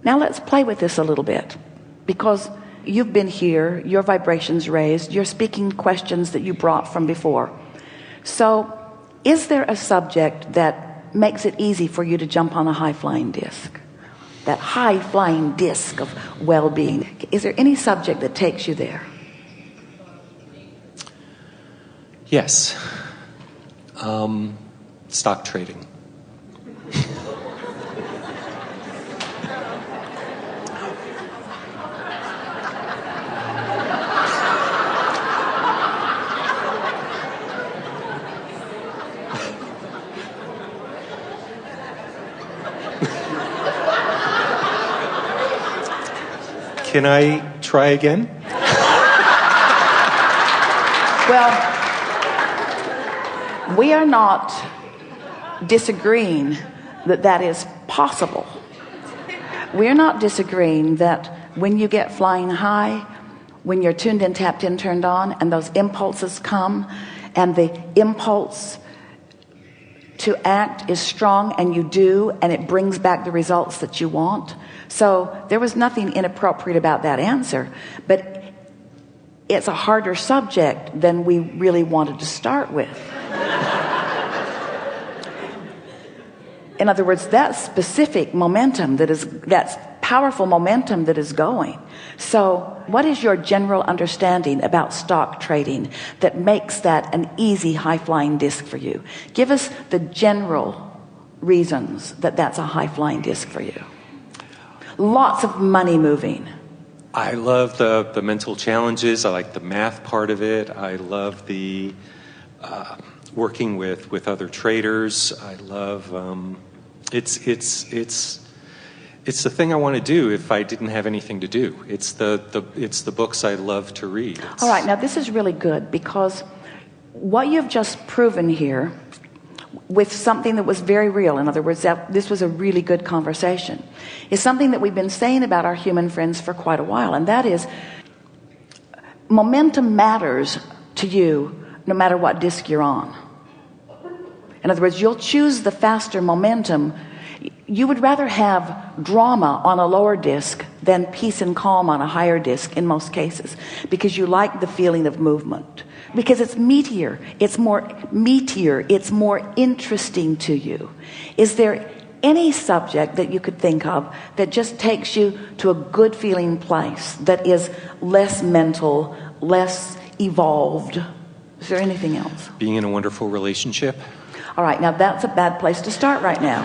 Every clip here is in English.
Now let's play with this a little bit, because you've been here, your vibrations raised, you're speaking questions that you brought from before. So is there a subject that makes it easy for you to jump on a high-flying disc? That high-flying disc of well-being. Is there any subject that takes you there? Yes. Stock trading. Can I try again? Well, we are not disagreeing that that is possible. We're not disagreeing that when you get flying high, when you're tuned in, tapped in, turned on, and those impulses come, and the impulse to act is strong, and you do, and it brings back the results that you want. So there was nothing inappropriate about that answer, but it's a harder subject than we really wanted to start with. In other words, that specific momentum that's powerful momentum that is going. So what is your general understanding about stock trading that makes that an easy high-flying disc for you? Give us the general reasons that that's a high-flying disc for you. Lots of money moving. I love the mental challenges. I like the math part of it. I love the working with other traders. I love it's the thing I want to do if I didn't have anything to do. It's the books I love to read. All right, now this is really good, because what you've just proven here with something that was very real, in other words, that this was a really good conversation, is something that we've been saying about our human friends for quite a while, and that is momentum matters to you no matter what disc you're on. In other words, you'll choose the faster momentum. You would rather have drama on a lower disc than peace and calm on a higher disc in most cases, because you like the feeling of movement, because it's meatier, it's more interesting to you. Is there any subject that you could think of that just takes you to a good feeling place, that is less mental, less evolved? Is there anything else? Being in a wonderful relationship. All right, now that's a bad place to start right now.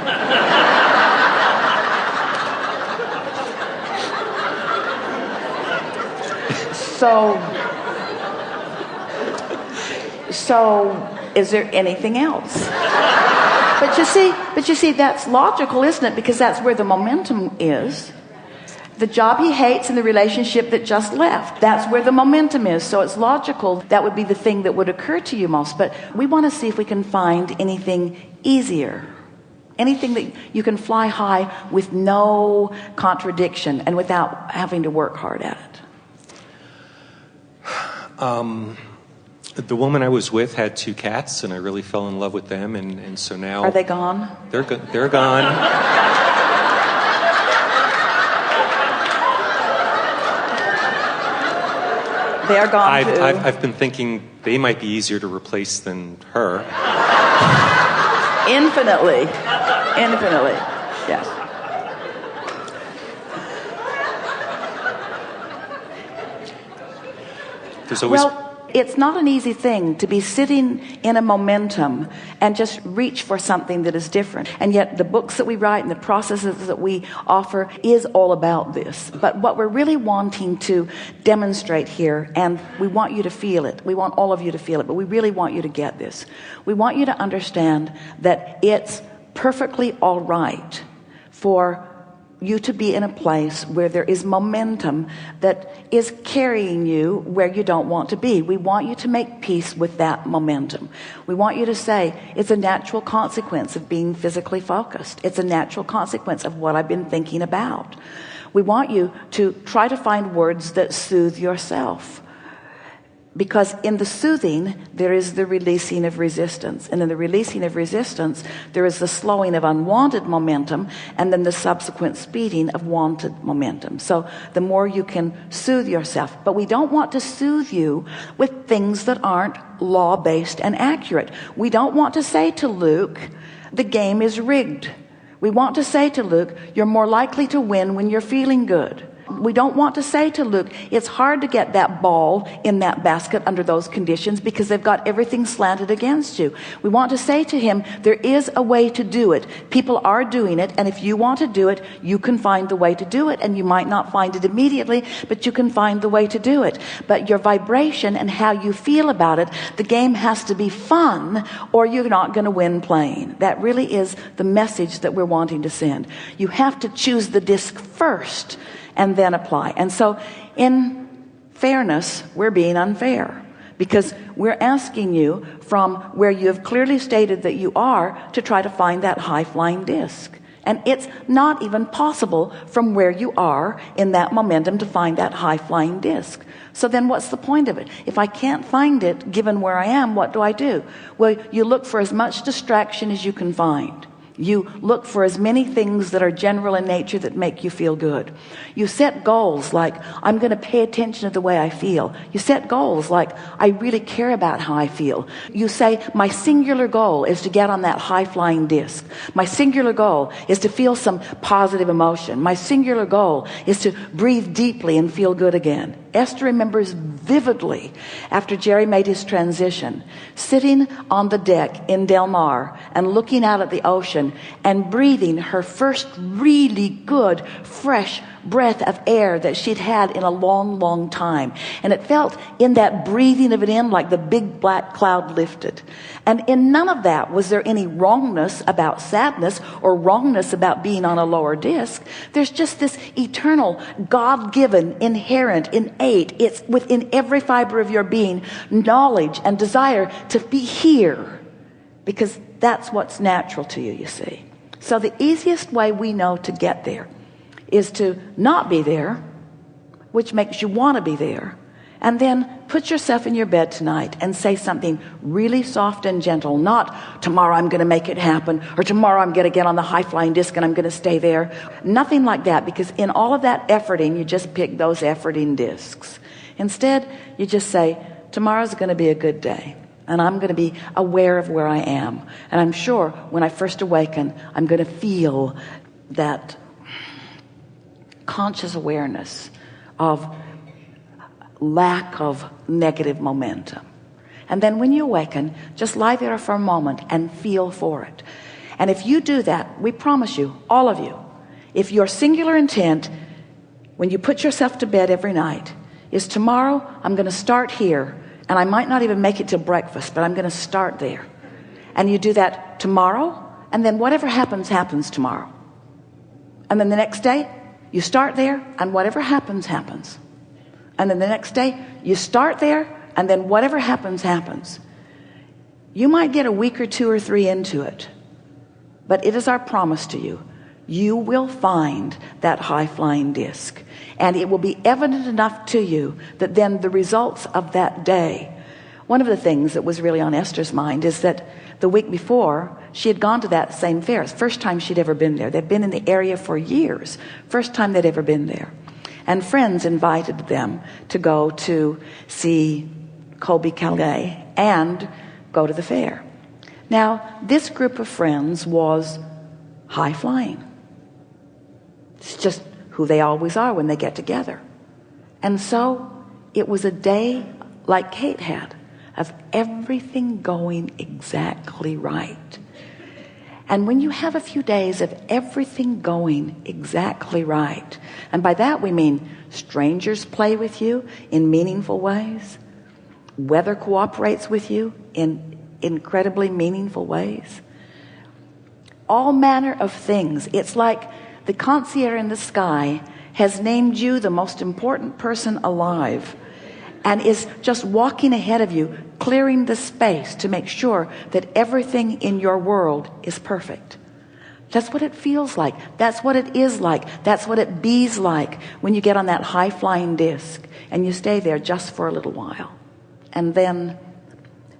So is there anything else? But you see, that's logical, isn't it? Because that's where the momentum is. The job he hates and the relationship that just left. That's where the momentum is. So it's logical. That would be the thing that would occur to you most. But we want to see if we can find anything easier. Anything that you can fly high with no contradiction and without having to work hard at it. The woman I was with had 2 cats, and I really fell in love with them, and so now... Are they gone? They're gone. They are gone too. I've been thinking they might be easier to replace than her. Infinitely, yes. There's always... Well, it's not an easy thing to be sitting in a momentum and just reach for something that is different. And yet the books that we write and the processes that we offer is all about this. But what we're really wanting to demonstrate here, and we want you to feel it, we want all of you to feel it, but we really want you to get this. We want you to understand that it's perfectly all right for you to be in a place where there is momentum that is carrying you where you don't want to be. We want you to make peace with that momentum. We want you to say it's a natural consequence of being physically focused. It's a natural consequence of what I've been thinking about. We want you to try to find words that soothe yourself. Because in the soothing, there is the releasing of resistance. And in the releasing of resistance, there is the slowing of unwanted momentum and then the subsequent speeding of wanted momentum. So the more you can soothe yourself. But we don't want to soothe you with things that aren't law-based and accurate. We don't want to say to Luke, the game is rigged. We want to say to Luke, you're more likely to win when you're feeling good. We don't want to say to Luke, it's hard to get that ball in that basket under those conditions because they've got everything slanted against you. We want to say to him, there is a way to do it. People are doing it, and if you want to do it, you can find the way to do it. And you might not find it immediately, but you can find the way to do it. But your vibration and how you feel about it, the game has to be fun, or you're not going to win playing. That really is the message that we're wanting to send. You have to choose the disc first and then apply. And so in fairness, we're being unfair because we're asking you from where you have clearly stated that you are to try to find that high-flying disc. And it's not even possible from where you are in that momentum to find that high-flying disc. So then what's the point of it? If I can't find it, given where I am, what do? Well, you look for as much distraction as you can find. You look for as many things that are general in nature that make you feel good. You set goals like, I'm going to pay attention to the way I feel. You set goals like, I really care about how I feel. You say, my singular goal is to get on that high-flying disc. My singular goal is to feel some positive emotion. My singular goal is to breathe deeply and feel good again. Esther remembers vividly after Jerry made his transition, sitting on the deck in Del Mar and looking out at the ocean and breathing her first really good, fresh breath of air that she'd had in a long, long time. And it felt in that breathing of it in like the big black cloud lifted. And in none of that was there any wrongness about sadness or wrongness about being on a lower disc. There's just this eternal, God-given, inherent, innate, it's within every fiber of your being, knowledge and desire to be here. Because that's what's natural to you, you see. So the easiest way we know to get there is to not be there, which makes you want to be there, and then put yourself in your bed tonight and say something really soft and gentle, not tomorrow I'm going to make it happen, or tomorrow I'm going to get on the high-flying disc and I'm going to stay there. Nothing like that, because in all of that efforting, you just pick those efforting discs. Instead, you just say, tomorrow's going to be a good day. And I'm going to be aware of where I am. And I'm sure when I first awaken, I'm going to feel that conscious awareness of lack of negative momentum. And then when you awaken, just lie there for a moment and feel for it. And if you do that, we promise you, all of you, if your singular intent, when you put yourself to bed every night, is tomorrow I'm going to start here, and I might not even make it till breakfast, but I'm going to start there. And you do that tomorrow, and then whatever happens, happens tomorrow. And then the next day, you start there, and whatever happens, happens. And then the next day, you start there, and then whatever happens, happens. You might get a week or 2 or 3 into it, but it is our promise to you. You will find that high-flying disc, and it will be evident enough to you that then the results of that day. One of the things that was really on Esther's mind is that the week before, she had gone to that same fair. It's the first time she'd ever been there. They'd been in the area for years. First time they'd ever been there. And friends invited them to go to see Colby Calais and go to the fair. Now, this group of friends was high-flying. It's just who they always are when they get together. And so it was a day like Kate had, of everything going exactly right. And when you have a few days of everything going exactly right, and by that we mean strangers play with you in meaningful ways, weather cooperates with you in incredibly meaningful ways, all manner of things. It's like the concierge in the sky has named you the most important person alive and is just walking ahead of you, clearing the space to make sure that everything in your world is perfect. That's what it feels like. That's what it is like. That's what it bees like when you get on that high-flying disc and you stay there just for a little while. And then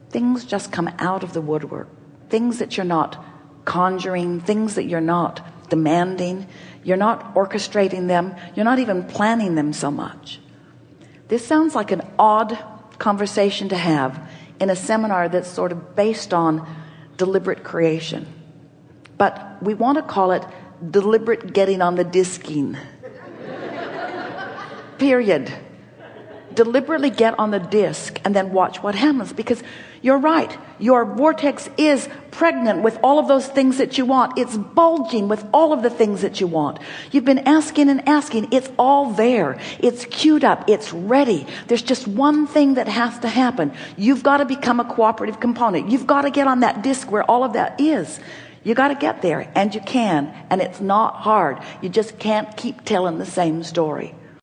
things just come out of the woodwork. Things that you're not conjuring, things that you're not demanding. You're not orchestrating them. You're not even planning them so much. This sounds like an odd conversation to have in a seminar that's sort of based on deliberate creation. But we want to call it deliberate getting on the disking. Period. Deliberately get on the disc and then watch what happens, because you're right, your vortex is pregnant with all of those things that you want. It's bulging with all of the things that you want. You've been asking and asking. It's all there. It's queued up. It's ready. There's just one thing that has to happen. You've got to become a cooperative component. You've got to get on that disc where all of that is. You got to get there, and you can, and it's not hard. You just can't keep telling the same story.